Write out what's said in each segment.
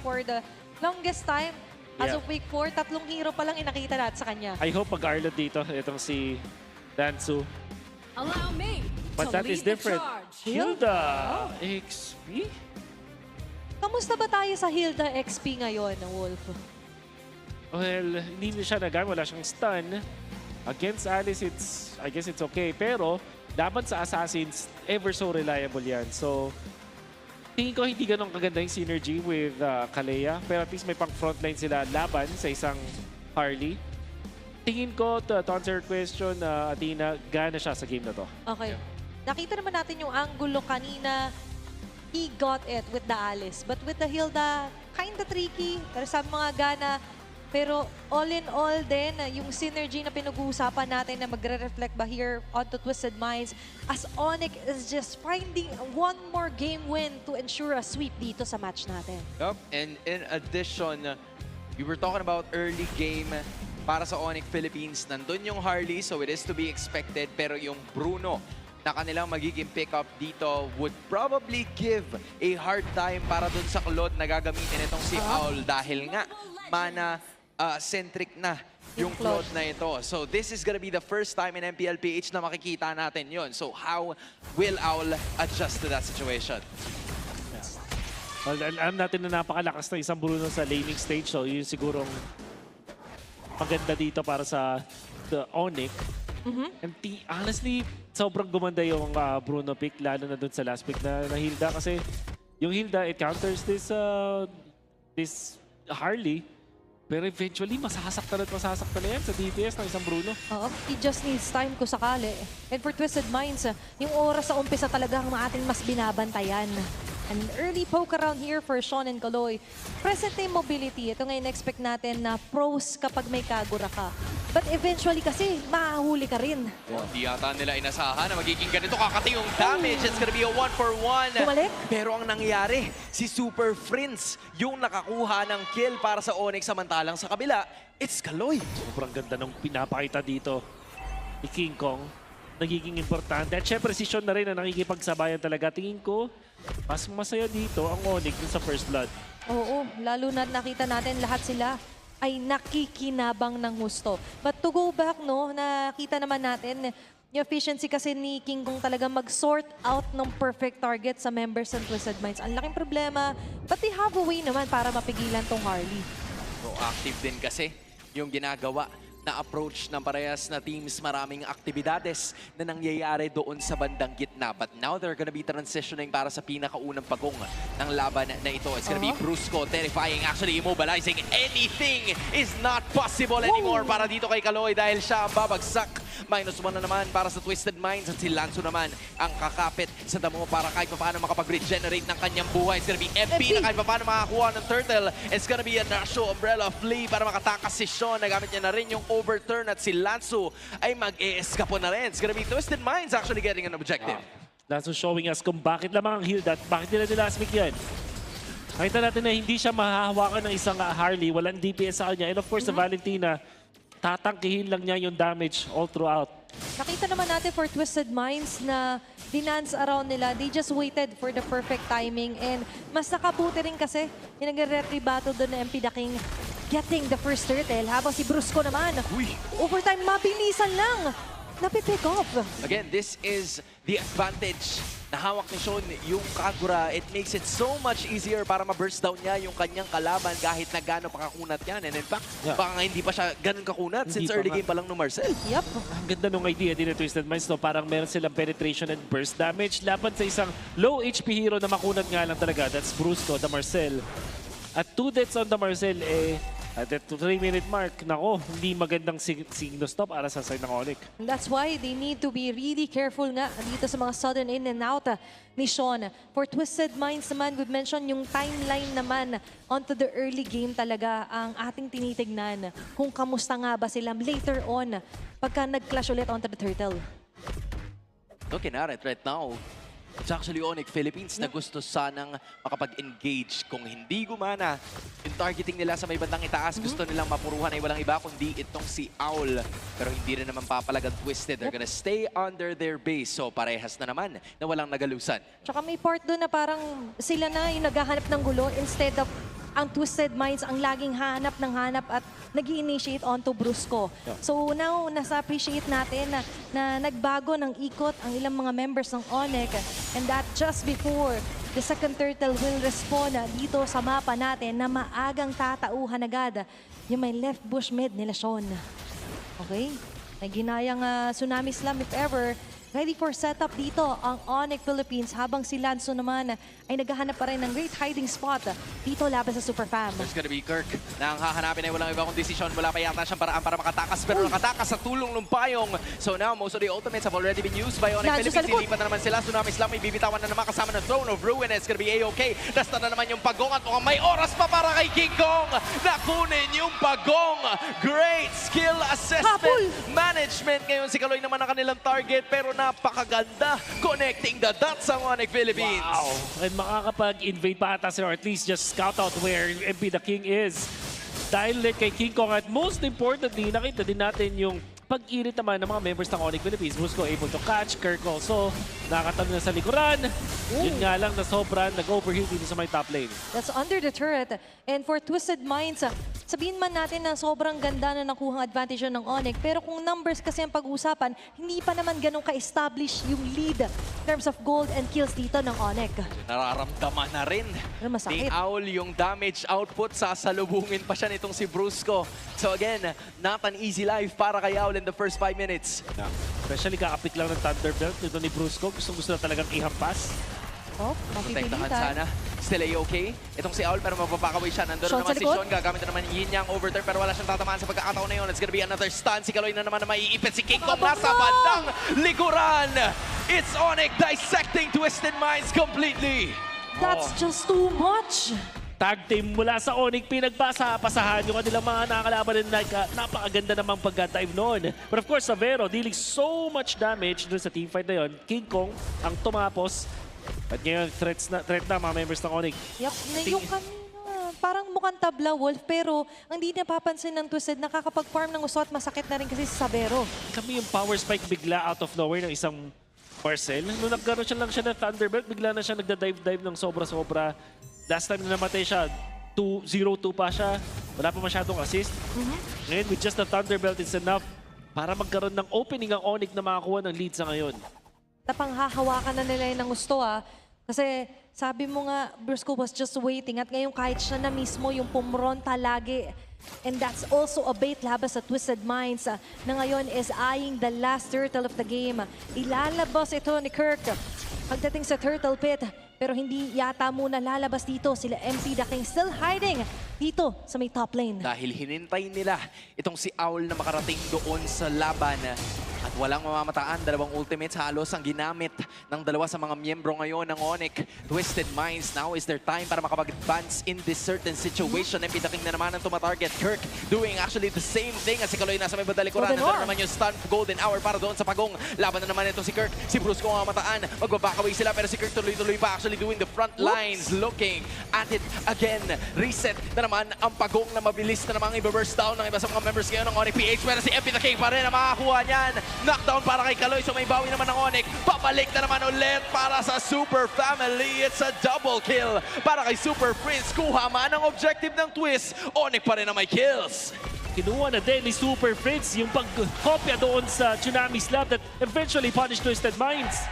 for the longest time. As of week 4, 3 hero pa lang inakita natin sa kanya. I hope mag-Arlo dito. Itong si Lansu. Allow me But to that is lead the different. charge. Hilda XP? Kamusta ba tayo sa Hilda XP ngayon, Wolf? Well, hindi na siya wala siyang stun. Against Alice, I guess it's okay. Pero, laban sa Assassins, ever so reliable yan. So, tingin ko hindi ganun kaganda yung synergy with Kalea. Pero at least may pang frontline sila laban sa isang Harley. Tingin ko, to answer your question, Athena, gana siya sa game na to. Okay. Nakita naman natin yung angulo kanina. He got it with the Alice. But with the Hilda, kinda tricky. Pero sa mga gana. Pero all in all din, yung synergy na pinag-uusapan natin na magre-reflect ba here onto Twisted Minds as ONIC is just finding one more game win to ensure a sweep dito sa match natin. Yup, and in addition, we were talking about early game para sa ONIC Philippines. Nandun yung Harley, so it is to be expected. Pero yung Bruno na kanilang magiging pick-up dito would probably give a hard time para dun sa Claude na gagamitin itong si Owl dahil nga mana centric na yung Claude na ito. So this is gonna be the first time in MPL PH na makikita natin yon. So how will Owl adjust to that situation? Well, alam natin na napakalakas na isang Bruno sa laning stage. So yun sigurong maganda dito para sa the ONIC. And honestly, sobrang gumanda yung Bruno pick, lalo na dun sa last pick na Hilda. Kasi yung Hilda, it counters this Harley. Pero eventually, masasaktan na yan sa DPS ng isang Bruno. Oo, he just needs time kung sakali. And for Twisted Minds, yung oras sa umpisa talaga ang ating mas binabantayan. An early poke around here for Sean and Kaloy. Present day mobility, ito nga in-expect natin na pros kapag may Kagura ka. But eventually kasi, mahahuli ka rin. Hindi yata nila inasahan na magiging ganito kakati yung damage. It's gonna be a 1-for-1. Bumalik. Pero ang nangyari, si Super Prince yung nakakuha ng kill para sa ONIC, samantalang sa kabila, it's Kaloy. Sobrang ganda ng pinapakita dito ni King Kong. Nagiging importante. At syempre, si Sean na rin na nakikipagsabayan talaga. Tingin ko, mas masaya dito ang ONIC dun sa First Blood. Oo, lalo na nakita natin lahat sila ay nakikinabang ng husto. But to go back, no, nakita naman natin yung efficiency kasi ni King Kong talaga mag-sort out ng perfect target sa members ng Twisted Minds. Ang laking problema, but they have a way naman para mapigilan tong Harley. Proactive din kasi yung ginagawa na approach ng parehas na teams, maraming aktibidades na nangyayari doon sa bandang gitna. But now they're gonna be transitioning para sa pinakaunang pagong ng laban na ito. It's gonna be brusco, terrifying, actually immobilizing. Anything is not possible anymore para dito kay Kaloy dahil siya ang babagsak. -1 na naman para sa Twisted Minds at si Lansu naman ang kakapit sa damo para kahit paano makapag-regenerate ng kanyang buhay. It's gonna be MP na kahit paano makakuha ng turtle. It's gonna be a Nasho Umbrella Flea para makatakas si Sean. Nagamit niya na rin yung overturn at si Lansu ay mag-e-escapo na rin. It's gonna be Twisted Minds actually getting an objective. Lansu showing us kung bakit lamang ang Hilda at bakit nila nilasmik yan. Nakita natin na hindi siya mahahawakan ng isang Harley. Walang DPS sa kanya. And of course, sa Valentina, tatangkihin lang niya yung damage all throughout. Nakita naman natin for Twisted Minds na dinance around nila. They just waited for the perfect timing and mas nakabuti rin kasi yung nag-retry battle doon na MP the King getting the first turtle habang si Brusco naman. Overtime, mabilisan lang. Napipick off. Again, this is the advantage na hawak ni Sean yung Kagura. It makes it so much easier para ma-burst down niya yung kanyang kalaban kahit na gano'n pakakunat yan. And in fact, baka nga hindi pa siya ganun kakunat since early game pa lang no Marcel. Yep. Ang ganda nung idea din ng Twisted Minds, no? Parang meron silang penetration and burst damage laban sa isang low HP hero na makunat nga lang talaga. That's Brusco, the Marcel. At 2 deaths on the Marcel, at the 3-minute mark, nako, hindi magandang signal stop para sa side ng ONIC. That's why they need to be really careful nga dito sa mga sudden in and out ni Sean. For Twisted Minds naman, we've mentioned yung timeline naman onto the early game talaga ang ating tinitignan. Kung kamusta nga ba sila later on pagka nag-clash ulit onto the turtle. Looking at it right now, it's actually ONIC Philippines na gusto sanang makapag-engage. Kung hindi gumana, yung targeting nila sa may bandang itaas, gusto nilang mapuruhan ay walang iba kundi itong si Owl. Pero hindi rin naman papalagang Twisted. They're gonna stay under their base. So parehas na naman na walang nagalusan. Tsaka may part doon na parang sila na yung naghahanap ng gulo instead of ang Twisted Minds ang laging hanap ng hanap at nag-initiate onto Brusco. So now, nasa-appreciate natin na nagbago ng ikot ang ilang mga members ng ONIC, and that just before the second turtle will respond dito sa mapa natin na maagang tatauhan agad yung may left bush mid nila Sean. Okay? May ginayang tsunami slam if ever. Ready for setup dito ang ONIC Philippines habang si Lansu naman ay naghahanap pa rin ng great hiding spot dito laban sa Super Fam. There's gonna be Kirk na ang hahanapin ay walang iba kong desisyon. Wala pa yata siyang paraan para makatakas pero nakatakas sa tulong ng payong. So now, most of the ultimates have already been used by ONIC Philippines. Ilipat na naman sila. Tsunami Slam may bibitawan na naman kasama ng Throne of Ruin. It's gonna be A-OK. Nasta na naman yung pagong at mukhang may oras pa para kay King Kong. Nakunin yung pagong. Great skill assessment. Management ngayon si Kaloy naman ang kanilang target pero napakaganda. Connecting the dots ang ONIC Philippines. Wow. And makakapag-invade pa ata sila or at least just scout out where MP the King is. Dahil kay King Kong at most importantly, nakita din natin yung pag-init naman ng mga members ng ONIC Philippines. Brusco able to catch, Kirk also nakatalo na sa likuran. Yun nga lang na sobrang nag-overheat dito sa may top lane. That's under the turret. And for Twisted Minds, sabihin man natin na sobrang ganda na nakuhang advantage ng ONIC, pero kung numbers kasi ang pag-uusapan, hindi pa naman ganun ka-establish yung lead in terms of gold and kills dito ng ONIC. Nararamdaman na rin Pero masakit. ni Owl yung damage output. Sasalubungin pa siya nitong si Brusco. So again, not an easy life para kay Owl in the first 5 minutes. Yeah. Especially kakapit lang ng Thunderbelt nito ni Brusco. Gusto na talagang ihampas. Oh, Protektahan mapipilitan. sana. Still A-OK. Itong si Owl pero mapapakaway siya. Nandun Sean naman sa si likod. Sean. Gagamit na naman Yin Yang overturn pero wala siyang tatamaan sa pagkakataon na yun. It's gonna be another stun. Si Kaloy na naman na maiipit. Si King Kong nasa bandang likuran. It's ONIC dissecting Twisted Minds completely. That's just too much. Tag team mula sa ONIC, pinagpasahan yung kanilang mga nakakalaban din. Napakaganda namang pagka-dive noon. But of course, Savero dealing so much damage dun sa teamfight na yun. King Kong ang tumapos. At ngayon, threat na mga members ng ONIC. Yup, yung kanina, parang mukhang tabla, Wolf, pero ang di napapansin ng Twisted, nakakapag-farm ng gusto at masakit na rin kasi sa Savero. Kami yung power spike bigla out of nowhere ng isang parcel. Nung nagkaroon siya lang siya ng Thunderbelt, bigla na siya nagda-dive-dive ng sobra-sobra. Last time na namatay siya, 0-2 pa siya. Wala pa masyadong assist. Ngayon, with just the Thunderbelt, it's enough para magkaroon ng opening ang ONIC na makakuha ng lead sa ngayon. Napanghahawakan na nila yung gusto Kasi sabi mo nga, Brusco was just waiting. At ngayon kahit siya na mismo yung pumronta lagi. And that's also a bait laban sa Twisted Minds na ngayon is eyeing the last turtle of the game. Ilalabas ito ni Kirk pagdating sa Turtle Pit. Pero hindi yata muna lalabas dito. Sila MP the King still hiding dito sa may top lane. Dahil hinintay nila itong si Owl na makarating doon sa laban. At walang mamamataan, dalawang ultimates halos ang ginamit ng dalawa sa mga miyembro ngayon ng ONIC. Twisted Minds, now is their time para makapag-advance in this certain situation. MP the King na naman ang tumatarget. Kirk doing actually the same thing as si Kaloy nasa may badalikuran. Nandun naman yung stun golden hour para doon sa pagong. Laban na naman ito si Kirk. Si Brusco ang mamataan. Magbabakaway sila pero si Kirk tuloy-tuloy pa actually doing the front lines. Looking at it again. Reset na naman ang pagong na mabilis na namang i-burst down ng iba sa mga members ngayon ng ONIC PH. Pero si MP the King pa rin na makakuha niyan. Knockdown para kay Kaloy, so may bawi naman ng ONIC. Pabalik na naman ulit para sa Super Family. It's a double kill para kay Super Prince. Kuha man ang objective ng TWIS. ONIC pa rin na may kills. Kinuha na din ni Super Prince yung pagkopya doon sa Tsunami Slab that eventually punished Twisted Minds.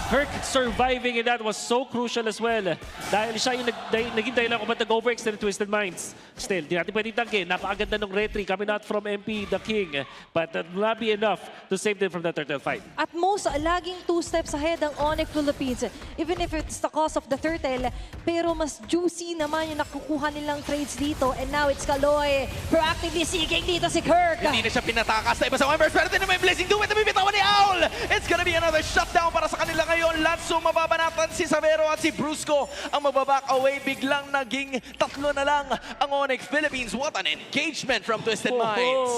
Kirk surviving and that was so crucial as well. Dahil siya yung naging dahilan kung ba't nag-overextend ng Twisted Minds. Still, di natin pwedeng tangkin. Napakaganda ng retry coming out from MP the King. But that will not be enough to save them from that turtle fight. At most, laging 2 steps ahead ang ONIC Philippines. Even if it's the cost of the turtle. Pero mas juicy naman yung nakukuha nilang trades dito. And now it's Kaloy. Proactively seeking dito si Kirk. Hindi na siya pinatakas na iba sa members. Pero din may blazing do it na bibitawan ni Owl. It's gonna be another shutdown para sa kanila ngayon. Lansu mababanatan si Savero at si Brusco ang mababack away. Biglang naging 3 na lang ang ONIC Philippines. What an engagement from Twisted Minds.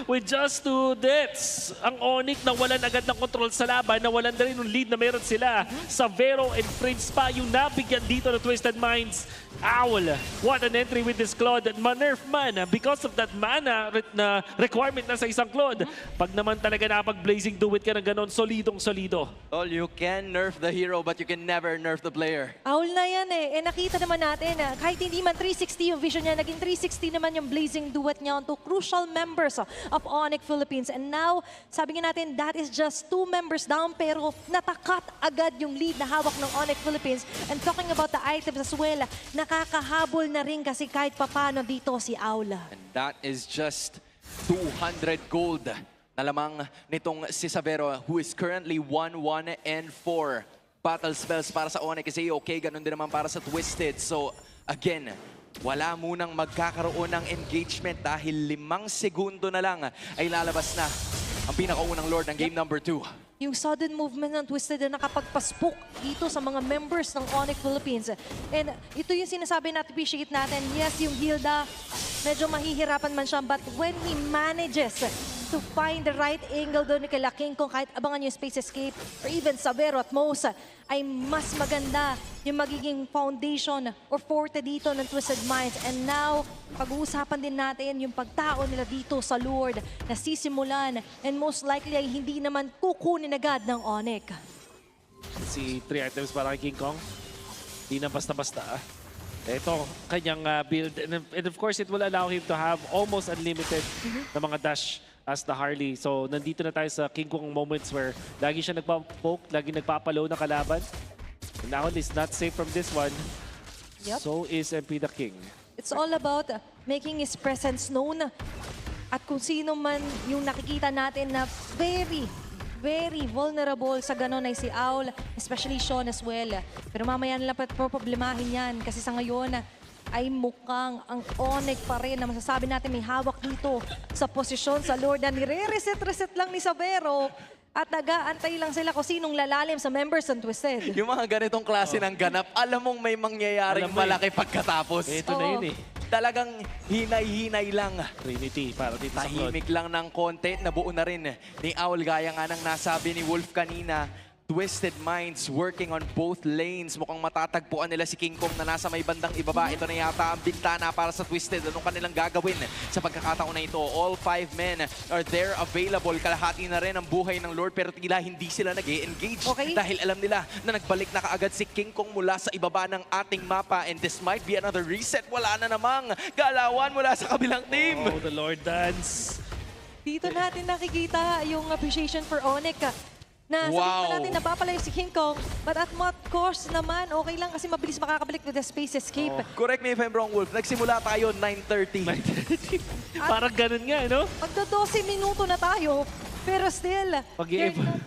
With just 2 deaths, ang ONIC nawalan agad ng control sa laban. Nawalan na rin yung lead na meron sila. Savero and Prince pa yung nabigyan dito ng Twisted Minds. Owl, what an entry with this Claude. Ma-nerf man because of that mana na requirement na sa isang Claude. Pag naman talaga napag-blazing do it ka ng ganon, solidong-solido. All you can can nerf the hero, but you can never nerf the player. Owl na yan eh. Nakita naman natin na kahit hindi man 360 yung vision niya, naging 360 naman yung blazing duet niya onto crucial members of ONIC Philippines. And now, sabi nga natin, that is just 2 members down, pero natakat agad yung lead na hawak ng ONIC Philippines. And talking about the items as well, nakakahabol na rin kasi kahit papano dito si Owl. And that is just 200 gold na lamang nitong si Savero, who is currently 1-1 and 4 battle spells para sa ONIC kasi okay, ganun din naman para sa Twisted. So again, wala munang magkakaroon ng engagement dahil 5 segundo na lang ay lalabas na ang pinakaunang Lord ng game number 2. Yung sudden movement ng Twisted na nakapagpaspook dito sa mga members ng ONIC Philippines. And ito yung sinasabi natin, appreciate natin. Yes, yung Hilda, medyo mahihirapan man siya, but when he manages to find the right angle doon ni kay King kung kahit abangan yung space escape or even Savero at Mosa, ay mas maganda yung magiging foundation or forte dito ng Twisted Minds. And now, pag-uusapan din natin yung pagtao nila dito sa Lord na sisimulan and most likely ay hindi naman kukunin agad ng ONIC. Si 3 items para kay King Kong. Di na basta-basta. Ito, kanyang build. And of course, it will allow him to have almost unlimited na mga dash as the Harley. So, nandito na tayo sa King Kong moments where lagi siya nagpa-poke, lagi nagpapalow ng kalaban. And now, he's not safe from this one. Yep. So is MP the King. It's all about making his presence known. At kung sino man yung nakikita natin na very vulnerable sa ganon ay si Owl, especially Sean as well. Pero mamaya nila problemahin yan kasi sa ngayon ay mukhang ang ONIC pa rin na masasabi natin may hawak dito sa posisyon sa Lord na nire-reset lang ni Savero at nag-aantay lang sila kung sinong lalalim sa members ng Twisted. Yung mga ganitong klase ng ganap, alam mong may mangyayaring malaki pagkatapos. Ito na yun eh. Talagang hinay-hinay lang. Trinity para dito sa Claude. Tahimik lang ng konti, nabuo na rin ni Owl gaya nga ng nasabi ni Wolf kanina. Twisted Minds working on both lanes. Mukhang matatagpuan nila si King Kong na nasa may bandang ibaba. Ito na yata ang bintana para sa Twisted. Anong kanilang gagawin sa pagkakataon na ito? All 5 men are there available. Kalahati na rin ang buhay ng Lord pero tila hindi sila nag-e-engage. Okay. Dahil alam nila na nagbalik na kaagad si King Kong mula sa ibaba ng ating mapa. And this might be another reset. Wala na namang galawan mula sa kabilang team. Oh, the Lord dance. Dito natin nakikita yung appreciation for ONIC. Na sabihin pa natin napapalayo si King Kong, but at what cost naman, okay lang kasi mabilis makakabalik with the space escape. Correct me if I'm wrong, Wolf. Nagsimula tayo 9:30. Parang ganun nga, no? Magdo 12 minuto na tayo, pero still,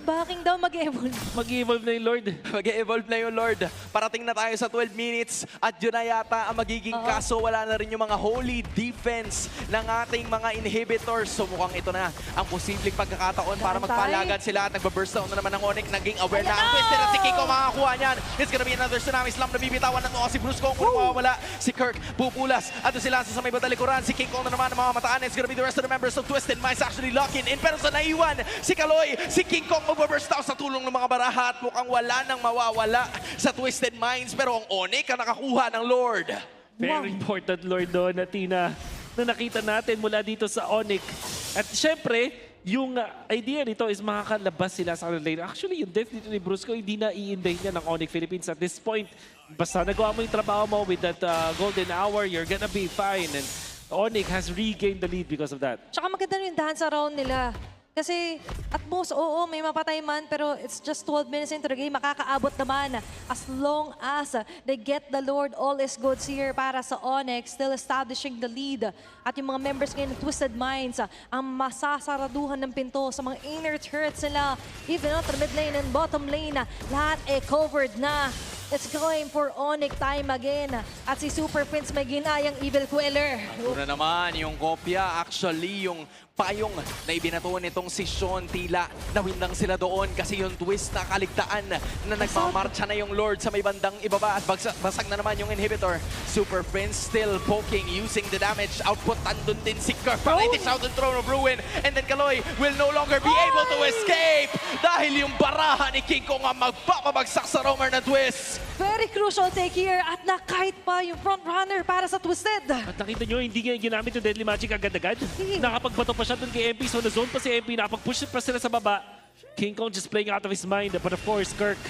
backing daw mag-evolve. Mag-evolve na yung Lord. Mag-evolve na yung Lord. Parating na tayo sa 12 minutes at yun na yata ang magiging kaso. Wala na rin yung mga holy defense ng ating mga inhibitors. So mukhang ito na ang posibleng pagkakataon para magpalagad sila at nagbaburst down na naman ng ONIC. Naging aware na ang Twisted at si Kiko makakakuha niyan. It's gonna be another tsunami slam na bibitawan na ito si Bruce Kong. Kung mawawala si Kirk, pupulas. At si Lansu sa may batalikuran. Si King Kong na naman ang mamamataan. It's gonna be the rest of the members of Twisted Minds actually locking in. Pero sa naiwan, si Kaloy, si King Kong mag-burst out sa tulong ng mga baraha at mukhang wala nang mawawala sa Twisted Minds. Pero ang ONIC ang nakakuha ng Lord. Very important Lord doon na Tina na nakita natin mula dito sa ONIC. At syempre, yung idea nito is makakalabas sila sa lane. Actually, yung death dito ni Brusco, hindi na i-invade niya ng ONIC Philippines at this point. Basta nagawa mo yung trabaho mo with that golden hour, you're gonna be fine. And ONIC has regained the lead because of that. Tsaka maganda yung dance around nila. Kasi at most, oo, may mapatay man, pero it's just 12 minutes into the game, makakaabot naman. As long as they get the Lord, all is good here para sa ONIC, still establishing the lead. At yung mga members ngayon ng Twisted Minds, ang masasaraduhan ng pinto sa mga inner turrets nila, even on the mid lane and bottom lane, lahat covered na. It's going for ONIC time again. At si Super Prince may ginayang Evil Queller. Ito na naman yung kopya. Actually, yung payong na ibinato nitong si Sean, tila nawindang sila doon kasi yung twist na kaligtaan na nagmamarcha na yung Lord sa may bandang ibaba at basag na naman yung inhibitor. Super Prince still poking, using the damage output. Andun din si Kirk, pang-90 Southern Throne of Ruin, and then Kaloy will no longer be able to escape dahil yung baraha ni King Kong ang magpapabagsak sa roamer na twist. Very crucial take here at nakahit pa yung front runner para sa Twisted. At nakita nyo, hindi nga ginamit yung Deadly Magic agad-agad. Nakapagbato pa siya dun kay MP, so na-zone pa si MP, nakapag-push pa sila sa baba. King Kong just playing out of his mind. But of course, Kirk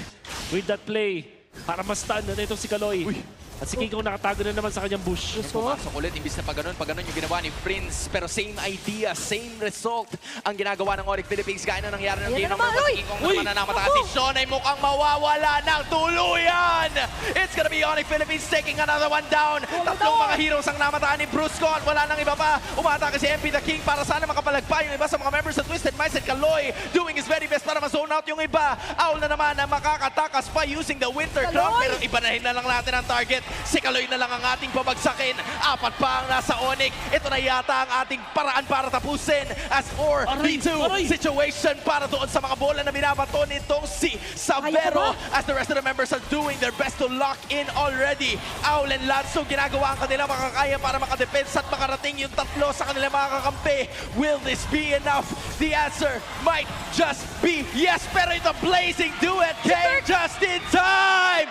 with that play para ma-stun na itong si Kaloy. At si King Kong nakatago na naman sa kanyang bush. Pumasok ulit, imbis na pag ganun yung ginawa ni Prince. Pero same idea, same result ang ginagawa ng ONIC Philippines. Gaya na nangyari ng game number 1. Si King Kong naman na namatay. Si Sean ay mukhang mawawala ng tuluyan. It's gonna be ONIC Philippines taking another one down. Tatlong mga heroes ang namataan ni Brusco at wala nang iba pa. Umatake si MP the King para sana makapalagpa yung iba sa mga members ng Twisted Minds at Kaloy doing his very best para ma-zone out yung iba. Owl na naman na makakatakas pa using the Winter Clock. Pero ibanahin na lang natin ang target. Si Kaloy na lang ang ating pabagsakin. 4 pa ang nasa ONIC. Ito na yata ang ating paraan para tapusin. As for B2 situation para doon sa mga bola na binabato nitong si Savero. As the rest of the members are doing their best to lock in already. Owl and Lansu ginagawa ang kanilang makakaya para makadefense at makarating yung tatlo sa kanilang mga kakampi. Will this be enough? The answer might just be yes. Pero ito blazing duet came just in time.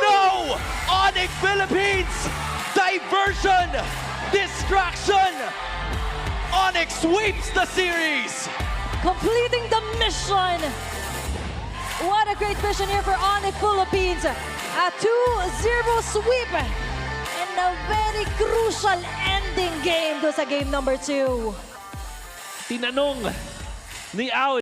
No! ONIC Philippines! Diversion! Distraction! ONIC sweeps the series! Completing the mission. What a great mission here for ONIC Philippines. A 2-0 sweep. And a very crucial ending game do sa game number 2. Tinanong ni Owl